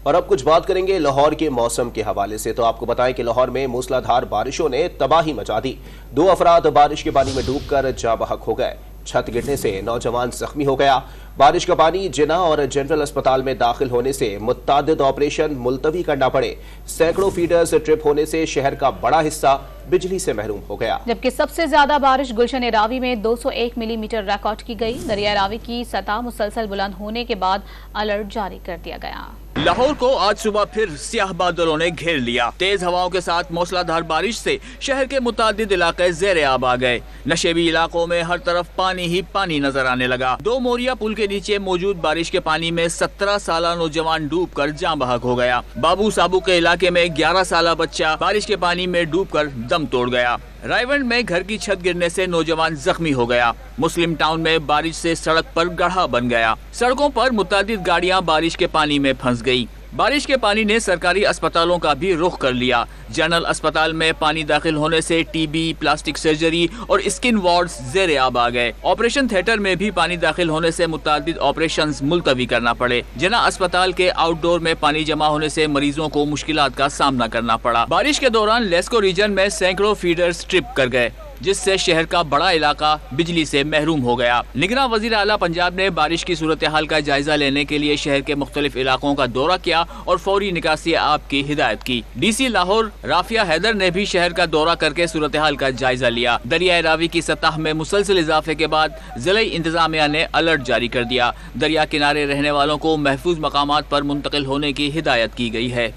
اور اب کچھ بات کریں گے لاہور کے موسم کے حوالے سے۔ تو آپ کو بتائیں کہ لاہور میں موسلادھار بارشوں نے تباہی مچا دی۔ 2 افراد بارش کے پانی میں ڈوب کر جاں بحق ہو گئے۔ چھت گرنے سے نوجوان زخمی ہو گیا۔ بارش کا پانی جناح اور جنرل اسپتال میں داخل ہونے سے متعدد آپریشن ملتوی کرنا پڑے۔ سینکڑوں فیڈرز ٹرپ ہونے سے شہر کا بڑا حصہ بجلی سے محروم ہو گیا۔ جبکہ سب سے زیادہ بارش گلشن راوی میں 201 ملی میٹر ریکارڈ کی گئی۔ دریا راوی کی سطح مسلسل بلند ہونے کے بعد الرٹ جاری کر دیا گیا۔ لاہور کو آج صبح پھر سیاہ بادلوں نے گھیر لیا۔ تیز ہواؤں کے ساتھ موسلادھار بارش سے شہر کے متعدد علاقے زیر آب آ گئے۔ نشیبی علاقوں میں ہر طرف پانی ہی پانی نظر آنے لگا۔ 2 موریا پل کے نیچے موجود بارش کے پانی میں 17 سالہ نوجوان ڈوب کر جاں بحق ہو گیا۔ بابو سابو کے علاقے میں 11 سالہ بچہ بارش کے پانی میں ڈوب کر دم توڑ گیا۔ رائیونڈ میں گھر کی چھت گرنے سے نوجوان زخمی ہو گیا۔ مسلم ٹاؤن میں بارش سے سڑک پر گڑھا بن گیا۔ سڑکوں پر متعدد گاڑیاں بارش کے پانی میں پھنس گئی۔ بارش کے پانی نے سرکاری اسپتالوں کا بھی رخ کر لیا۔ جنرل اسپتال میں پانی داخل ہونے سے ٹی بی، پلاسٹک سرجری اور اسکن وارڈز زیر آب آ گئے۔ آپریشن تھیٹر میں بھی پانی داخل ہونے سے متعدد آپریشنز ملتوی کرنا پڑے۔ جناح اسپتال کے آؤٹ ڈور میں پانی جمع ہونے سے مریضوں کو مشکلات کا سامنا کرنا پڑا۔ بارش کے دوران لیسکو ریجن میں سینکڑوں فیڈرز ٹرپ کر گئے، جس سے شہر کا بڑا علاقہ بجلی سے محروم ہو گیا۔ نگراں وزیر اعلیٰ پنجاب نے بارش کی صورتحال کا جائزہ لینے کے لیے شہر کے مختلف علاقوں کا دورہ کیا اور فوری نکاسی آب کی ہدایت کی۔ ڈی سی لاہور رافیہ حیدر نے بھی شہر کا دورہ کر کے صورتحال کا جائزہ لیا۔ دریائے راوی کی سطح میں مسلسل اضافے کے بعد ضلعی انتظامیہ نے الرٹ جاری کر دیا۔ دریا کنارے رہنے والوں کو محفوظ مقامات پر منتقل ہونے کی ہدایت کی گئی ہے۔